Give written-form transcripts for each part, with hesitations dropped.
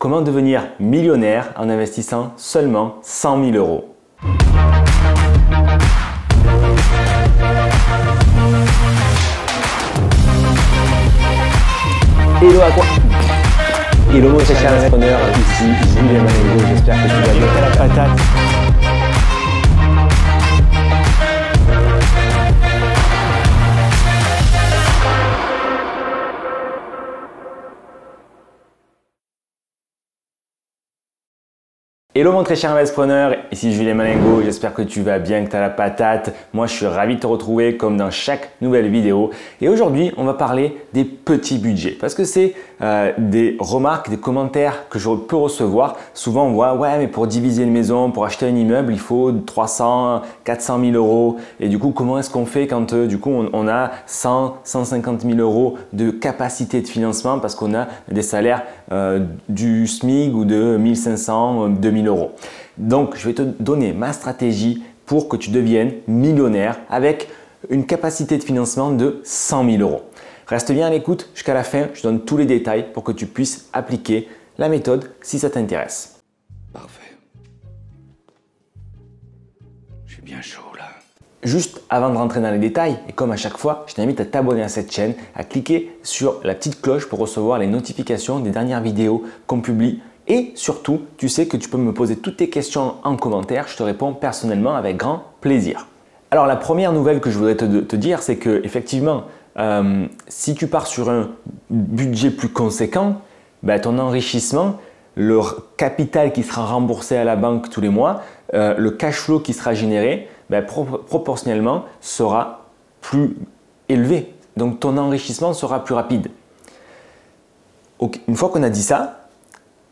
Comment devenir millionnaire en investissant seulement 100 000 euros. Hello à quoi? Hello mon cher entrepreneur, ici Julien Malengo, j'espère que tu vas bien. La patate. Hello mon très cher investisseur, ici Julien Malengo, j'espère que tu vas bien, que tu as la patate. Moi je suis ravi de te retrouver comme dans chaque nouvelle vidéo. Et aujourd'hui on va parler des petits budgets parce que c'est des remarques, des commentaires que je peux recevoir. Souvent on voit ouais mais pour diviser une maison, pour acheter un immeuble il faut 300, 400 000 euros. Et du coup comment est-ce qu'on fait quand du coup on a 100, 150 000 euros de capacité de financement parce qu'on a des salaires du SMIC ou de 1500, 2000 euros. Donc, je vais te donner ma stratégie pour que tu deviennes millionnaire avec une capacité de financement de 100 000 euros. Reste bien à l'écoute jusqu'à la fin, je donne tous les détails pour que tu puisses appliquer la méthode si ça t'intéresse. Parfait. Je suis bien chaud là. Juste avant de rentrer dans les détails, et comme à chaque fois, je t'invite à t'abonner à cette chaîne, à cliquer sur la petite cloche pour recevoir les notifications des dernières vidéos qu'on publie. Et surtout, tu sais que tu peux me poser toutes tes questions en commentaire, je te réponds personnellement avec grand plaisir. Alors la première nouvelle que je voudrais te dire, c'est que effectivement, si tu pars sur un budget plus conséquent, ton enrichissement, le capital qui sera remboursé à la banque tous les mois, le cash flow qui sera généré, proportionnellement sera plus élevé. Donc ton enrichissement sera plus rapide. Une fois qu'on a dit ça,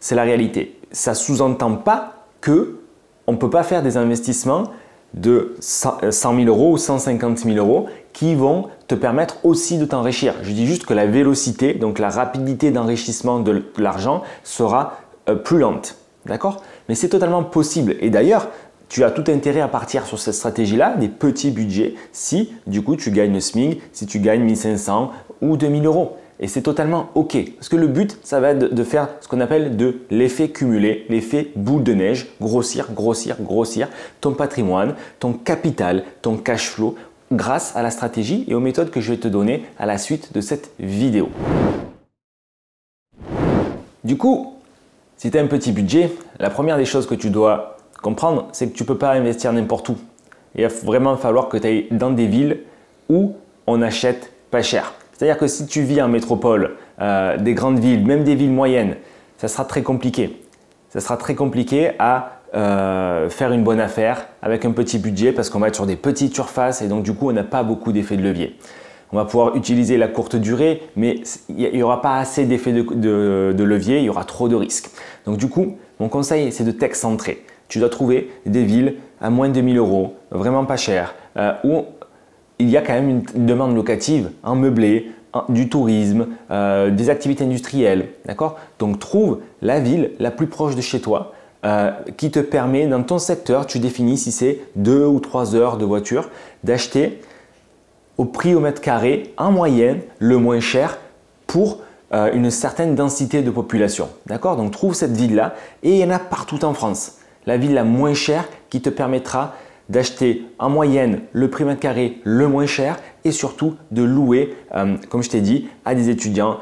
c'est la réalité. Ça ne sous-entend pas qu'on ne peut pas faire des investissements de 100 000 euros ou 150 000 euros qui vont te permettre aussi de t'enrichir. Je dis juste que la vélocité, donc la rapidité d'enrichissement de l'argent sera plus lente. D'accord? Mais c'est totalement possible. Et d'ailleurs, tu as tout intérêt à partir sur cette stratégie-là, des petits budgets, si du coup tu gagnes le SMIC, si tu gagnes 1500 ou 2000 euros. Et c'est totalement OK. Parce que le but, ça va être de faire ce qu'on appelle de l'effet cumulé, l'effet boule de neige, grossir, grossir, grossir ton patrimoine, ton capital, ton cash flow grâce à la stratégie et aux méthodes que je vais te donner à la suite de cette vidéo. Du coup, si tu as un petit budget, la première des choses que tu dois comprendre, c'est que tu ne peux pas investir n'importe où. Il va vraiment falloir que tu ailles dans des villes où on achète pas cher. C'est-à-dire que si tu vis en métropole, des grandes villes, même des villes moyennes, ça sera très compliqué. Ça sera très compliqué à faire une bonne affaire avec un petit budget parce qu'on va être sur des petites surfaces et donc du coup on n'a pas beaucoup d'effets de levier. On va pouvoir utiliser la courte durée mais il n'y aura pas assez d'effets de levier, il y aura trop de risques. Donc du coup, mon conseil c'est de t'excentrer. Tu dois trouver des villes à moins de 2000 euros, vraiment pas cher, où il y a quand même une demande locative, en meublé, du tourisme, des activités industrielles. D'accord? Donc trouve la ville la plus proche de chez toi qui te permet, dans ton secteur, tu définis si c'est 2 ou 3 heures de voiture, d'acheter au prix au mètre carré, en moyenne, le moins cher pour une certaine densité de population. D'accord? Donc trouve cette ville-là et il y en a partout en France. La ville la moins chère qui te permettra d'acheter en moyenne le prix mètre carré le moins cher et surtout de louer, comme je t'ai dit, à des étudiants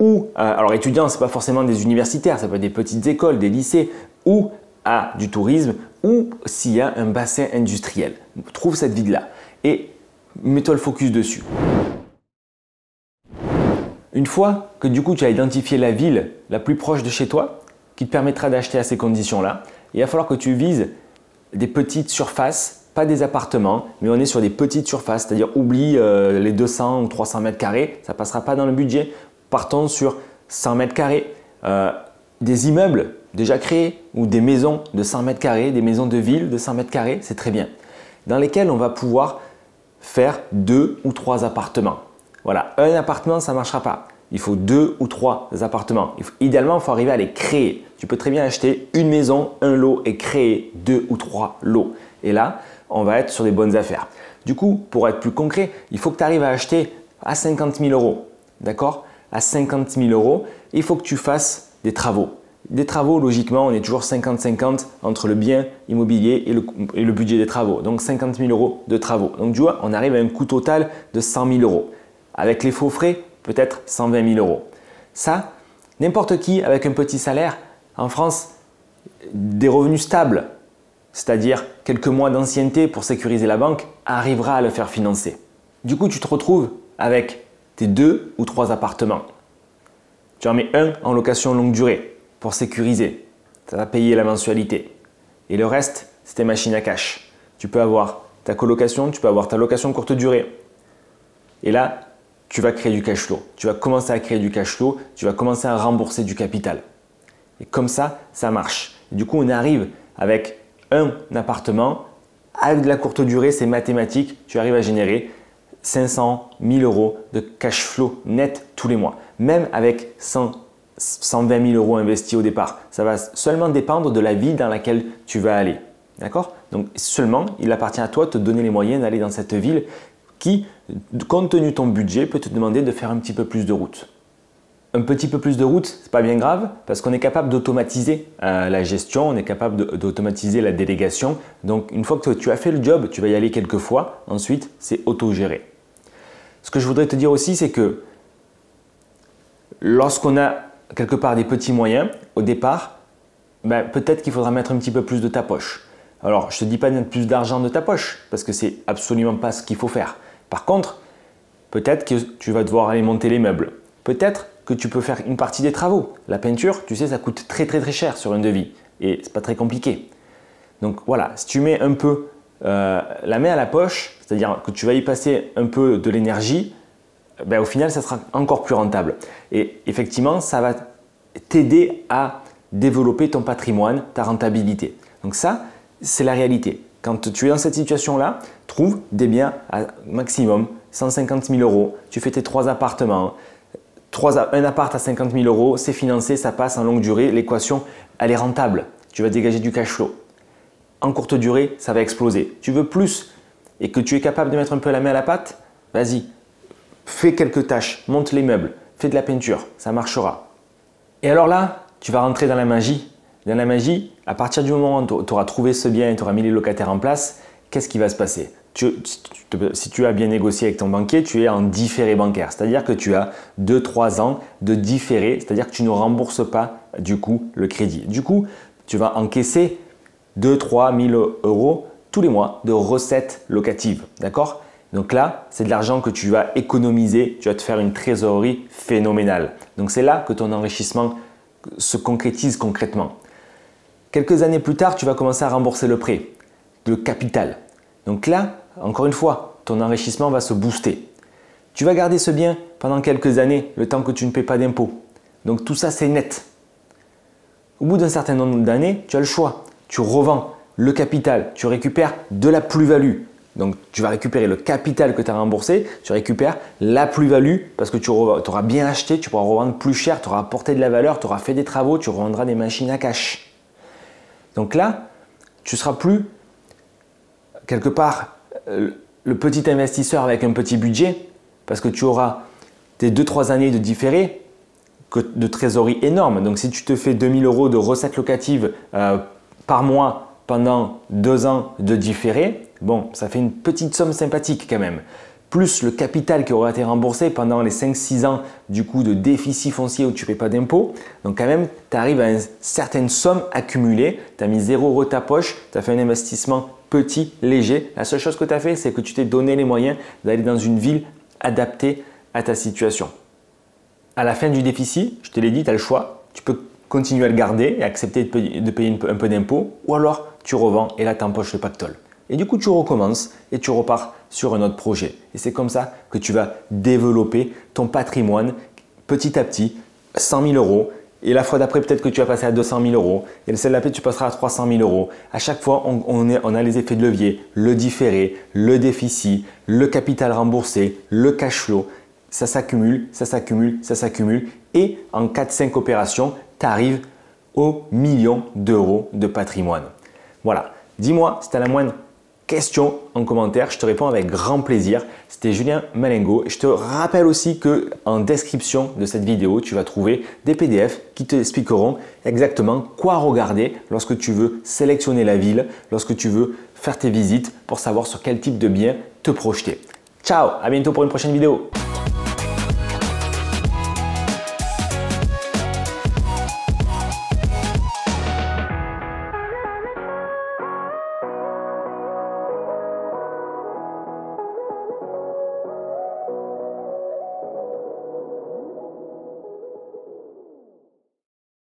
ou, alors étudiants, ce n'est pas forcément des universitaires, ça peut être des petites écoles, des lycées ou à du tourisme ou s'il y a un bassin industriel. Trouve cette ville-là et mets-toi le focus dessus. Une fois que du coup tu as identifié la ville la plus proche de chez toi qui te permettra d'acheter à ces conditions-là, il va falloir que tu vises des petites surfaces, pas des appartements, mais on est sur des petites surfaces, c'est-à-dire oublie les 200 ou 300 mètres carrés, ça ne passera pas dans le budget. Partons sur 100 mètres carrés, des immeubles déjà créés ou des maisons de 100 mètres carrés, des maisons de ville de 100 mètres carrés, c'est très bien, dans lesquelles on va pouvoir faire 2 ou 3 appartements. Voilà, un appartement, ça ne marchera pas. Il faut 2 ou 3 appartements. Idéalement, il faut arriver à les créer. Tu peux très bien acheter une maison, un lot et créer 2 ou 3 lots. Et là, on va être sur des bonnes affaires. Du coup, pour être plus concret, il faut que tu arrives à acheter à 50 000 euros. D'accord? À 50 000 euros, il faut que tu fasses des travaux. Des travaux, logiquement, on est toujours 50-50 entre le bien immobilier et le budget des travaux. Donc 50 000 euros de travaux. Donc tu vois, on arrive à un coût total de 100 000 euros. Avec les faux frais, peut-être 120 000 euros. Ça, n'importe qui avec un petit salaire, en France, des revenus stables, c'est-à-dire quelques mois d'ancienneté pour sécuriser la banque, arrivera à le faire financer. Du coup, tu te retrouves avec tes 2 ou 3 appartements. Tu en mets un en location longue durée pour sécuriser. Ça va payer la mensualité. Et le reste, c'est tes machines à cash. Tu peux avoir ta colocation, tu peux avoir ta location courte durée. Et là, tu vas créer du cash flow. Tu vas commencer à créer du cash flow, tu vas commencer à rembourser du capital. Et comme ça, ça marche. Et du coup, on arrive avec un appartement, avec de la courte durée, c'est mathématique, tu arrives à générer 500 000 euros de cash flow net tous les mois. Même avec 120 000 euros investis au départ. Ça va seulement dépendre de la ville dans laquelle tu vas aller. D'accord? Donc seulement, il appartient à toi de te donner les moyens d'aller dans cette ville qui, compte tenu de ton budget, peut te demander de faire un petit peu plus de route. Un petit peu plus de route, ce n'est pas bien grave parce qu'on est capable d'automatiser la gestion, on est capable d'automatiser la délégation. Donc une fois que tu as fait le job, tu vas y aller quelques fois. Ensuite, c'est autogéré. Ce que je voudrais te dire aussi, c'est que lorsqu'on a quelque part des petits moyens, au départ, peut-être qu'il faudra mettre un petit peu plus de ta poche. Alors, je ne te dis pas de mettre plus d'argent de ta poche parce que c'est absolument pas ce qu'il faut faire. Par contre, peut-être que tu vas devoir aller monter les meubles. Peut-être que tu peux faire une partie des travaux. La peinture, tu sais, ça coûte très cher sur un devis et c'est pas très compliqué. Donc voilà, si tu mets un peu la main à la poche, c'est-à-dire que tu vas y passer un peu de l'énergie, au final, ça sera encore plus rentable. Et effectivement, ça va t'aider à développer ton patrimoine, ta rentabilité. Donc ça, c'est la réalité. Quand tu es dans cette situation-là, trouve des biens à maximum 150 000 euros. Tu fais tes 3 appartements. Un appart à 50 000 euros, c'est financé, ça passe en longue durée. L'équation, elle est rentable. Tu vas dégager du cash flow. En courte durée, ça va exploser. Tu veux plus et que tu es capable de mettre un peu la main à la pâte, vas-y. Fais quelques tâches, monte les meubles, fais de la peinture, ça marchera. Et alors là, tu vas rentrer dans la magie. Dans la magie, à partir du moment où tu auras trouvé ce bien et tu auras mis les locataires en place, qu'est-ce qui va se passer? Si tu as bien négocié avec ton banquier, tu es en différé bancaire. C'est-à-dire que tu as 2-3 ans de différé, c'est-à-dire que tu ne rembourses pas du coup le crédit. Du coup, tu vas encaisser 2-3 000 euros tous les mois de recettes locatives. D'accord? Donc là, c'est de l'argent que tu vas économiser, tu vas te faire une trésorerie phénoménale. Donc c'est là que ton enrichissement se concrétise concrètement. Quelques années plus tard, tu vas commencer à rembourser le prêt, le capital. Donc là, encore une fois, ton enrichissement va se booster. Tu vas garder ce bien pendant quelques années, le temps que tu ne paies pas d'impôts. Donc tout ça, c'est net. Au bout d'un certain nombre d'années, tu as le choix. Tu revends le capital, tu récupères de la plus-value. Donc, tu vas récupérer le capital que tu as remboursé, tu récupères la plus-value parce que tu auras bien acheté, tu pourras revendre plus cher, tu auras apporté de la valeur, tu auras fait des travaux, tu revendras des machines à cash. Donc là, tu ne seras plus quelque part le petit investisseur avec un petit budget parce que tu auras tes 2-3 années de différé de trésorerie énorme. Donc, si tu te fais 2 000 euros de recettes locatives par mois pendant 2 ans de différé, bon, ça fait une petite somme sympathique quand même. Plus le capital qui aura été remboursé pendant les 5-6 ans du coup de déficit foncier où tu ne paies pas d'impôts. Donc quand même, tu arrives à une certaine somme accumulée. Tu as mis 0 euros de ta poche, tu as fait un investissement petit, léger. La seule chose que tu as fait, c'est que tu t'es donné les moyens d'aller dans une ville adaptée à ta situation. À la fin du déficit, je te l'ai dit, tu as le choix. Tu peux continuer à le garder et accepter de payer un peu d'impôts ou alors tu revends et là tu empoches le pactole. Et du coup, tu recommences et tu repars sur un autre projet. Et c'est comme ça que tu vas développer ton patrimoine petit à petit, 100 000 euros. Et la fois d'après, peut-être que tu vas passer à 200 000 euros. Et celle d'après, tu passeras à 300 000 euros. À chaque fois, on a les effets de levier, le différé, le déficit, le capital remboursé, le cash flow. Ça s'accumule, ça s'accumule, ça s'accumule. Et en 4-5 opérations, tu arrives aux millions d'euros de patrimoine. Voilà. Dis-moi si tu as la moindre questions en commentaire, je te réponds avec grand plaisir. C'était Julien Malengo. Je te rappelle aussi que en description de cette vidéo, tu vas trouver des PDF qui te expliqueront exactement quoi regarder lorsque tu veux sélectionner la ville, lorsque tu veux faire tes visites pour savoir sur quel type de bien te projeter. Ciao, à bientôt pour une prochaine vidéo.